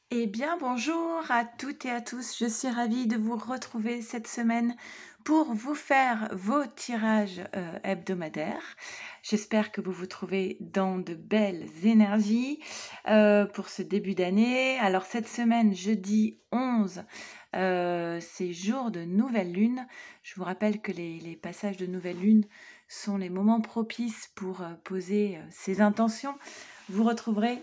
Eh bien, bonjour à toutes et à tous. Je suis ravie de vous retrouver cette semaine pour vous faire vos tirages hebdomadaires. J'espère que vous vous trouvez dans de belles énergies pour ce début d'année. Alors, cette semaine, jeudi 11, c'est jour de nouvelle lune. Je vous rappelle que les passages de nouvelle lune sont les moments propices pour poser ses intentions. Vous retrouverez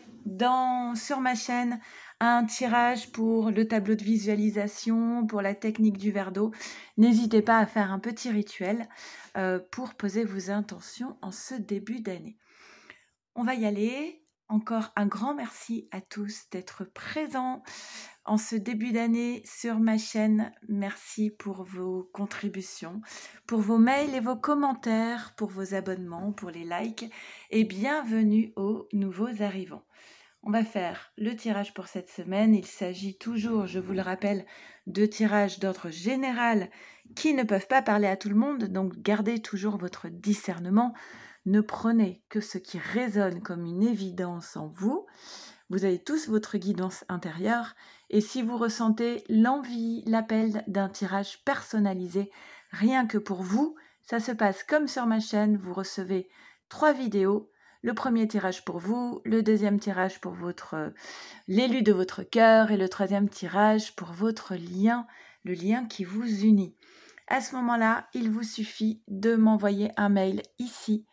sur ma chaîne un tirage pour le tableau de visualisation, pour la technique du verre d'eau. N'hésitez pas à faire un petit rituel pour poser vos intentions en ce début d'année. On va y aller. Encore un grand merci à tous d'être présents en ce début d'année sur ma chaîne. Merci pour vos contributions, pour vos mails et vos commentaires, pour vos abonnements, pour les likes et bienvenue aux nouveaux arrivants. On va faire le tirage pour cette semaine. Il s'agit toujours, je vous le rappelle, de tirages d'ordre général qui ne peuvent pas parler à tout le monde, donc gardez toujours votre discernement. Ne prenez que ce qui résonne comme une évidence en vous. Vous avez tous votre guidance intérieure et si vous ressentez l'envie, l'appel d'un tirage personnalisé, rien que pour vous, ça se passe comme sur ma chaîne, vous recevez 3 vidéos. Le premier tirage pour vous, le deuxième tirage pour l'élu de votre cœur et le troisième tirage pour votre lien, le lien qui vous unit. À ce moment-là, il vous suffit de m'envoyer un mail ici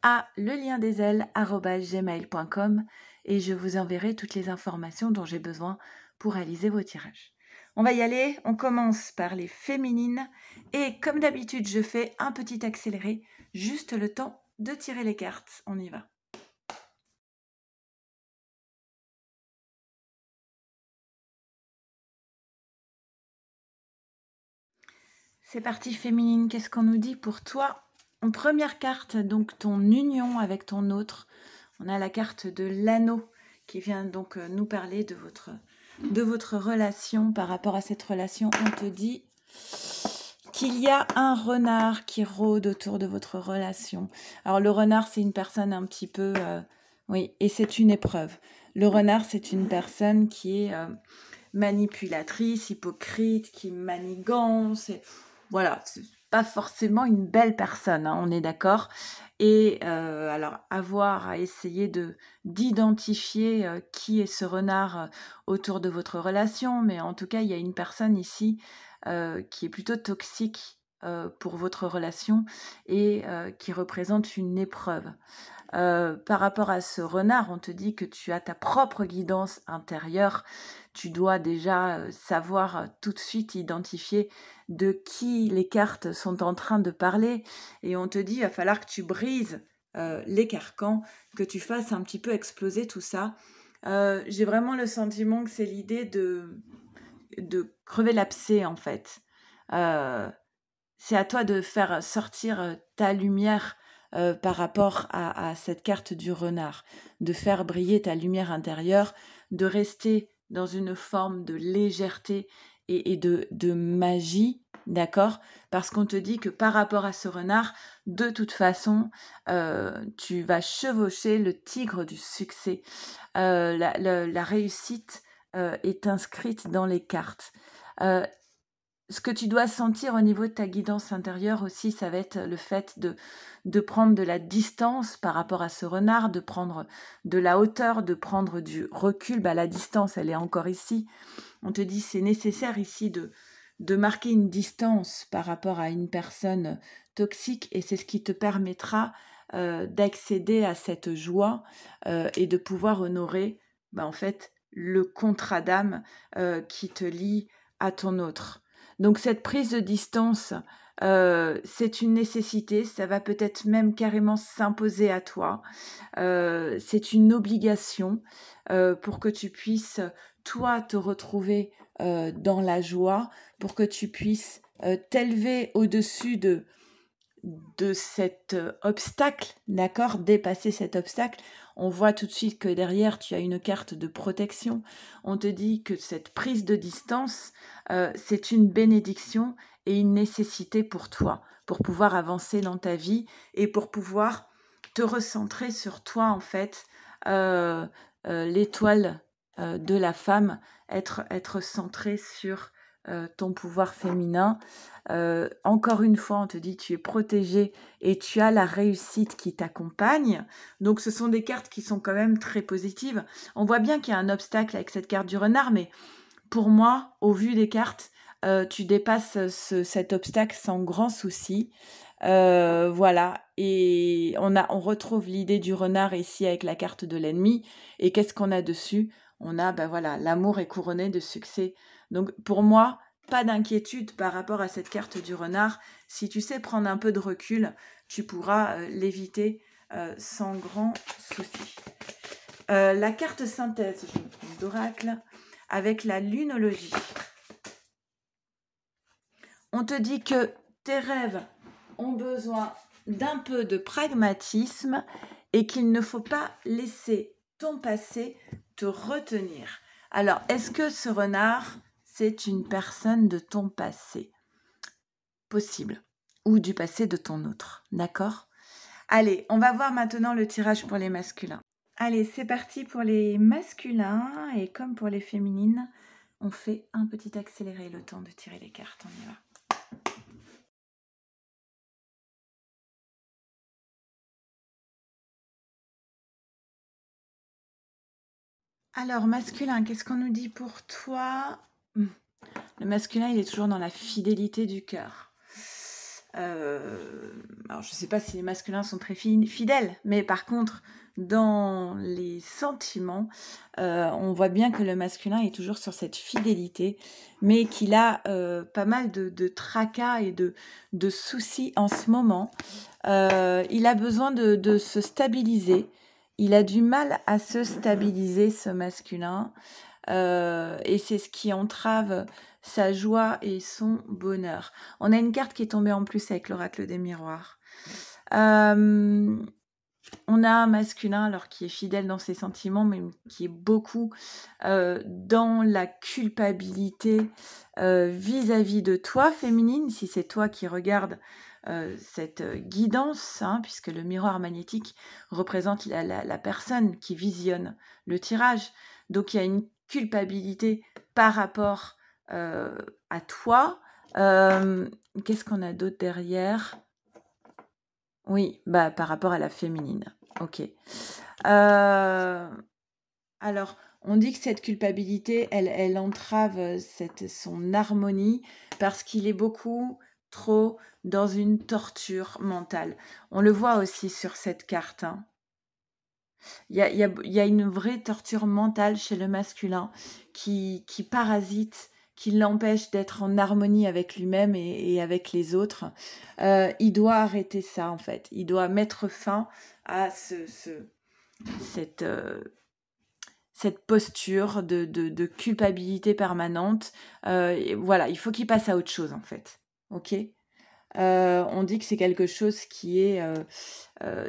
à leliendesailes@gmail.com et je vous enverrai toutes les informations dont j'ai besoin pour réaliser vos tirages. On va y aller, on commence par les féminines et comme d'habitude, je fais un petit accéléré, juste le temps de tirer les cartes. On y va. C'est parti féminine, qu'est-ce qu'on nous dit pour toi? En première carte, donc ton union avec ton autre. On a la carte de l'anneau qui vient donc nous parler de votre relation. Par rapport à cette relation, on te dit qu'il y a un renard qui rôde autour de votre relation. Alors le renard, c'est une personne un petit peu... oui, et c'est une épreuve. Le renard, c'est une personne qui est manipulatrice, hypocrite, qui manigance. Voilà, c'est pas forcément une belle personne, hein, on est d'accord. Et alors, avoir à essayer d'identifier qui est ce renard autour de votre relation, mais en tout cas, il y a une personne ici qui est plutôt toxique pour votre relation et qui représente une épreuve. Par rapport à ce renard, on te dit que tu as ta propre guidance intérieure. Tu dois déjà savoir tout de suite identifier de qui les cartes sont en train de parler. Et on te dit, il va falloir que tu brises les carcans, que tu fasses un petit peu exploser tout ça. J'ai vraiment le sentiment que c'est l'idée de crever l'abcès, en fait. C'est à toi de faire sortir ta lumière par rapport à cette carte du renard, de faire briller ta lumière intérieure, de rester dans une forme de légèreté et de magie, d'accord? Parce qu'on te dit que par rapport à ce renard, de toute façon, tu vas chevaucher le tigre du succès. La réussite est inscrite dans les cartes. Ce que tu dois sentir au niveau de ta guidance intérieure aussi, ça va être le fait de prendre de la distance par rapport à ce renard, de prendre de la hauteur, de prendre du recul. Bah, la distance, elle est encore ici. On te dit c'est nécessaire ici de marquer une distance par rapport à une personne toxique et c'est ce qui te permettra d'accéder à cette joie et de pouvoir honorer en fait le contrat d'âme qui te lie à ton autre. Donc cette prise de distance, c'est une nécessité, ça va peut-être même carrément s'imposer à toi. C'est une obligation pour que tu puisses, toi, te retrouver dans la joie, pour que tu puisses t'élever au-dessus de cet obstacle, d'accord? Dépasser cet obstacle. On voit tout de suite que derrière, tu as une carte de protection. On te dit que cette prise de distance, c'est une bénédiction et une nécessité pour toi, pour pouvoir avancer dans ta vie et pour pouvoir te recentrer sur toi, en fait, l'étoile de la femme, être centré sur ton pouvoir féminin. Encore une fois, on te dit tu es protégé et tu as la réussite qui t'accompagne. Donc ce sont des cartes qui sont quand même très positives. On voit bien qu'il y a un obstacle avec cette carte du renard, mais pour moi, au vu des cartes, tu dépasses cet obstacle sans grand souci. Voilà, et on retrouve l'idée du renard ici avec la carte de l'ennemi. Et qu'est-ce qu'on a dessus? On a, ben voilà, l'amour est couronné de succès. Donc pour moi, pas d'inquiétude par rapport à cette carte du renard. Si tu sais prendre un peu de recul, tu pourras l'éviter sans grand souci. La carte synthèse, je me trompe d'oracle, avec la lunologie. On te dit que tes rêves ont besoin d'un peu de pragmatisme et qu'il ne faut pas laisser ton passé te retenir. Alors, est-ce que ce renard, c'est une personne de ton passé? Possible. Ou du passé de ton autre. D'accord? Allez, on va voir maintenant le tirage pour les masculins. Allez, c'est parti pour les masculins. Et comme pour les féminines, on fait un petit accéléré le temps de tirer les cartes. On y va. Alors, masculin, qu'est-ce qu'on nous dit pour toi? Le masculin, il est toujours dans la fidélité du cœur. Alors, je ne sais pas si les masculins sont très fidèles, mais par contre, dans les sentiments, on voit bien que le masculin est toujours sur cette fidélité, mais qu'il a pas mal de tracas et de soucis en ce moment. Il a besoin de se stabiliser. Il a du mal à se stabiliser, ce masculin. Et c'est ce qui entrave sa joie et son bonheur. On a une carte qui est tombée en plus avec l'oracle des miroirs. On a un masculin alors qui est fidèle dans ses sentiments, mais qui est beaucoup dans la culpabilité vis-à-vis de toi, féminine, si c'est toi qui regardes cette guidance, hein, puisque le miroir magnétique représente la personne qui visionne le tirage. Donc il y a une culpabilité par rapport à toi. Qu'est-ce qu'on a d'autre derrière? Oui, bah, par rapport à la féminine. Ok. Alors, on dit que cette culpabilité, elle entrave son harmonie parce qu'il est beaucoup trop dans une torture mentale. On le voit aussi sur cette carte, hein. Il y a une vraie torture mentale chez le masculin qui parasite, qui l'empêche d'être en harmonie avec lui-même et avec les autres. Il doit arrêter ça, en fait. Il doit mettre fin à cette posture de culpabilité permanente. Voilà, il faut qu'il passe à autre chose, en fait. OK? On dit que c'est quelque chose qui est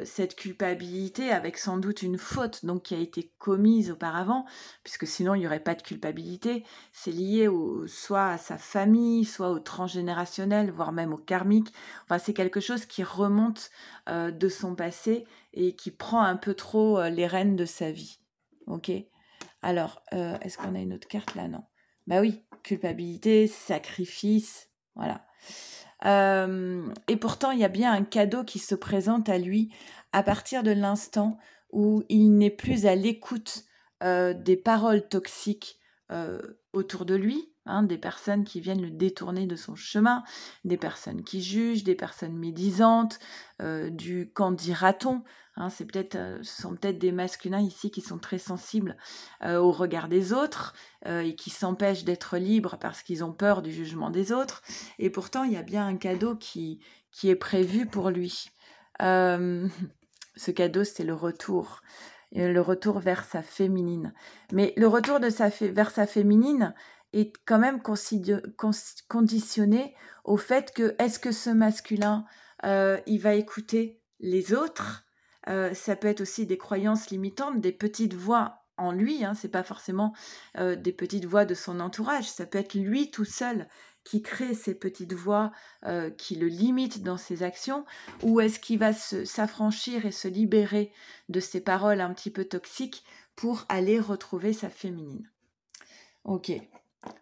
cette culpabilité avec sans doute une faute donc qui a été commise auparavant, puisque sinon il n'y aurait pas de culpabilité. C'est lié soit à sa famille, soit au transgénérationnel, voire même au karmique. Enfin, c'est quelque chose qui remonte de son passé et qui prend un peu trop les rênes de sa vie. Ok? Alors, est-ce qu'on a une autre carte là? Non. Bah oui, culpabilité, sacrifice, voilà. Et pourtant, il y a bien un cadeau qui se présente à lui à partir de l'instant où il n'est plus à l'écoute des paroles toxiques autour de lui, hein, des personnes qui viennent le détourner de son chemin, des personnes qui jugent, des personnes médisantes, du qu'en dira-t-on, hein, ce sont peut-être des masculins ici qui sont très sensibles au regard des autres et qui s'empêchent d'être libres parce qu'ils ont peur du jugement des autres. Et pourtant, il y a bien un cadeau qui est prévu pour lui. Ce cadeau, c'est le retour vers sa féminine. Mais le retour vers sa féminine est quand même conditionné au fait que est-ce que ce masculin, il va écouter les autres? Ça peut être aussi des croyances limitantes, des petites voix en lui, hein, c'est pas forcément des petites voix de son entourage, ça peut être lui tout seul qui crée ces petites voix qui le limitent dans ses actions, ou est-ce qu'il va s'affranchir et se libérer de ces paroles un petit peu toxiques pour aller retrouver sa féminine. Ok.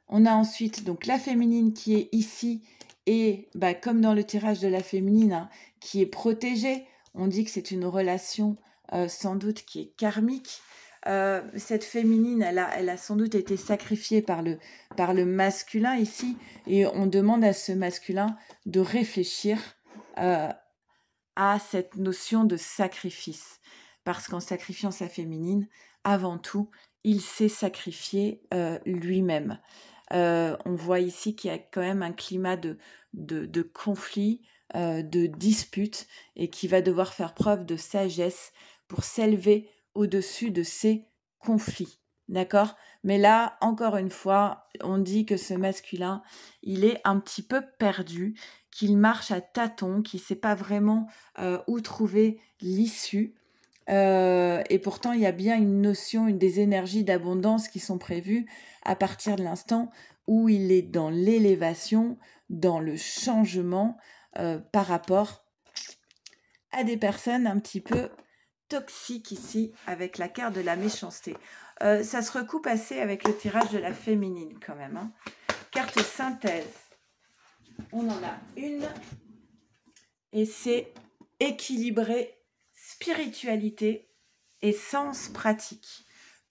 On a ensuite donc la féminine qui est ici et comme dans le tirage de la féminine, hein, qui est protégée. On dit que c'est une relation sans doute qui est karmique. Cette féminine, elle a sans doute été sacrifiée par le masculin ici, et on demande à ce masculin de réfléchir à cette notion de sacrifice. Parce qu'en sacrifiant sa féminine, avant tout, il s'est sacrifié lui-même. On voit ici qu'il y a quand même un climat de conflit, de dispute, et qui va devoir faire preuve de sagesse pour s'élever au-dessus de ces conflits. D'accord? Mais là, encore une fois, on dit que ce masculin, il est un petit peu perdu, qu'il marche à tâtons, qu'il ne sait pas vraiment où trouver l'issue. Et pourtant, il y a bien une notion, des énergies d'abondance qui sont prévues à partir de l'instant où il est dans l'élévation, dans le changement par rapport à des personnes un petit peu toxiques ici, avec la carte de la méchanceté. Ça se recoupe assez avec le tirage de la féminine quand même. Hein. Carte synthèse. On en a une. Et c'est équilibré, spiritualité et sens pratique.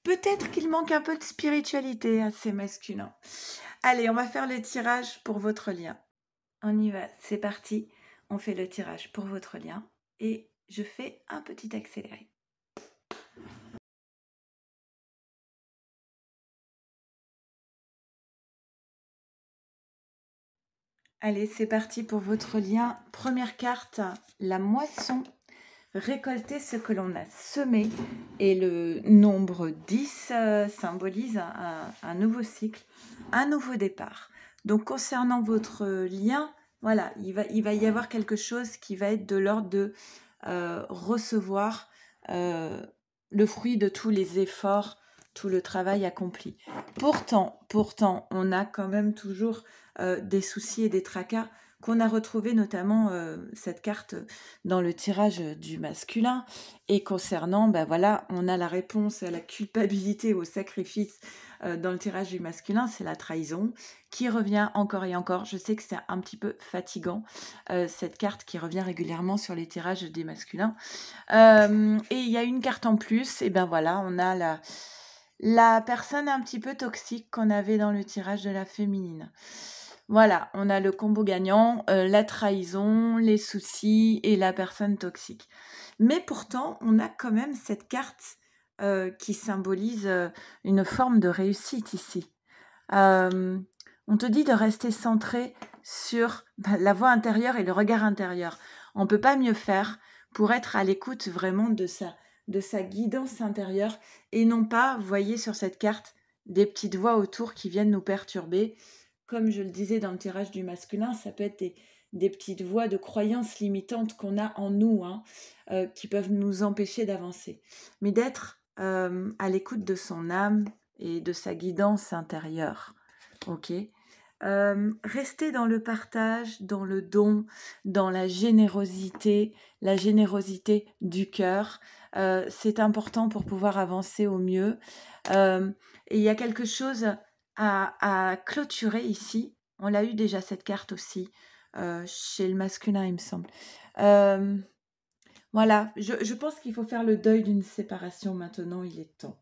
Peut-être qu'il manque un peu de spiritualité à ces masculins. Allez, on va faire le tirage pour votre lien. On y va, c'est parti. On fait le tirage pour votre lien et je fais un petit accéléré. Allez, c'est parti pour votre lien. Première carte, la moisson. Récolter ce que l'on a semé, et le nombre 10 symbolise un nouveau cycle, un nouveau départ. Donc concernant votre lien, voilà, il va y avoir quelque chose qui va être de l'ordre de recevoir le fruit de tous les efforts, tout le travail accompli. Pourtant, on a quand même toujours des soucis et des tracas qu'on a retrouvé notamment cette carte dans le tirage du masculin. Et concernant, voilà, on a la réponse à la culpabilité, au sacrifice dans le tirage du masculin, c'est la trahison qui revient encore et encore. Je sais que c'est un petit peu fatigant, cette carte qui revient régulièrement sur les tirages des masculins. Et il y a une carte en plus, et voilà, on a la personne un petit peu toxique qu'on avait dans le tirage de la féminine. Voilà, on a le combo gagnant, la trahison, les soucis et la personne toxique. Mais pourtant, on a quand même cette carte qui symbolise une forme de réussite ici. On te dit de rester centré sur la voix intérieure et le regard intérieur. On ne peut pas mieux faire pour être à l'écoute vraiment de sa guidance intérieure, et non pas, vous voyez sur cette carte, des petites voix autour qui viennent nous perturber. Comme je le disais dans le tirage du masculin, ça peut être des petites voix de croyances limitantes qu'on a en nous, hein, qui peuvent nous empêcher d'avancer. Mais d'être à l'écoute de son âme et de sa guidance intérieure. Ok. Rester dans le partage, dans le don, dans la générosité du cœur. C'est important pour pouvoir avancer au mieux. Et il y a quelque chose à clôturer ici. On l'a eu déjà cette carte aussi chez le masculin, il me semble. Voilà, je pense qu'il faut faire le deuil d'une séparation maintenant, il est temps.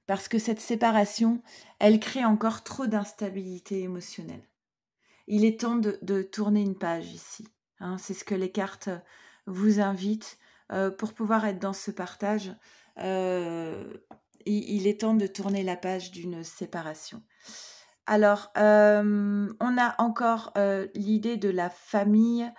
Parce que cette séparation, elle crée encore trop d'instabilité émotionnelle. Il est temps de tourner une page ici. Hein, c'est ce que les cartes vous invitent pour pouvoir être dans ce partage. Il est temps de tourner la page d'une séparation. Alors, on a encore l'idée de la famille.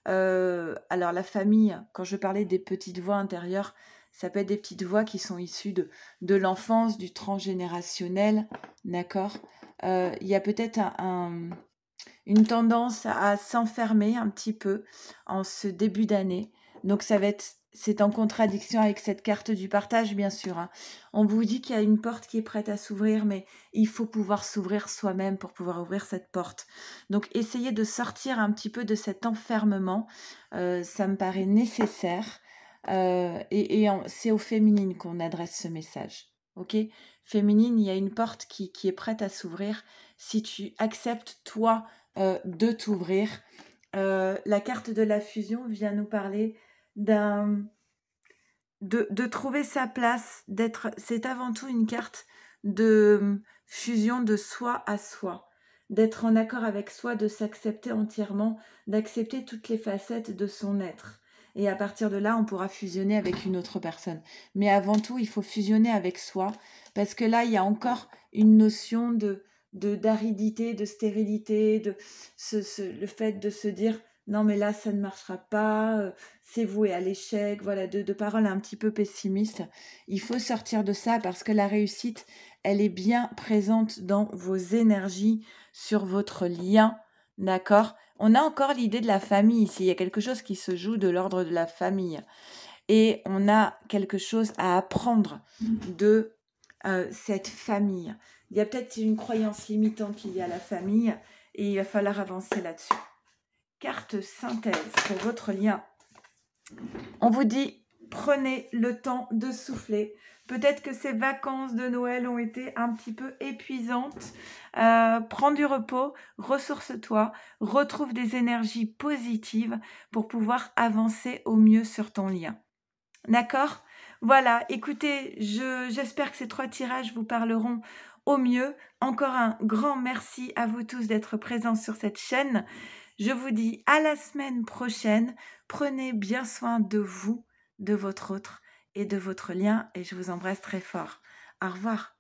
Alors, la famille, quand je parlais des petites voix intérieures, ça peut être des petites voix qui sont issues de l'enfance, du transgénérationnel, d'accord? Il y a peut-être une tendance à s'enfermer un petit peu en ce début d'année. Donc, c'est en contradiction avec cette carte du partage, bien sûr. Hein. On vous dit qu'il y a une porte qui est prête à s'ouvrir, mais il faut pouvoir s'ouvrir soi-même pour pouvoir ouvrir cette porte. Donc, essayez de sortir un petit peu de cet enfermement. Ça me paraît nécessaire. C'est aux féminines qu'on adresse ce message, OK? Féminine, il y a une porte qui est prête à s'ouvrir si tu acceptes, toi, de t'ouvrir. La carte de la fusion vient nous parler d'un de trouver sa place, c'est avant tout une carte de, fusion de soi à soi, d'être en accord avec soi, de s'accepter entièrement, d'accepter toutes les facettes de son être et à partir de là, on pourra fusionner avec une autre personne. Mais avant tout, il faut fusionner avec soi parce que là, il y a encore une notion de d'aridité, de stérilité, le fait de se dire: «Non mais là, ça ne marchera pas, c'est voué à l'échec», voilà, de paroles un petit peu pessimistes. Il faut sortir de ça parce que la réussite, elle est bien présente dans vos énergies, sur votre lien, d'accord? On a encore l'idée de la famille ici, il y a quelque chose qui se joue de l'ordre de la famille et on a quelque chose à apprendre de, cette famille. Il y a peut-être une croyance limitante liée à la famille et il va falloir avancer là-dessus. Carte synthèse pour votre lien. On vous dit, prenez le temps de souffler. Peut-être que ces vacances de Noël ont été un petit peu épuisantes. Prends du repos, ressource-toi, retrouve des énergies positives pour pouvoir avancer au mieux sur ton lien. D'accord? Voilà, écoutez, j'espère que ces 3 tirages vous parleront au mieux. Encore un grand merci à vous tous d'être présents sur cette chaîne. Je vous dis à la semaine prochaine. Prenez bien soin de vous, de votre autre et de votre lien et je vous embrasse très fort. Au revoir.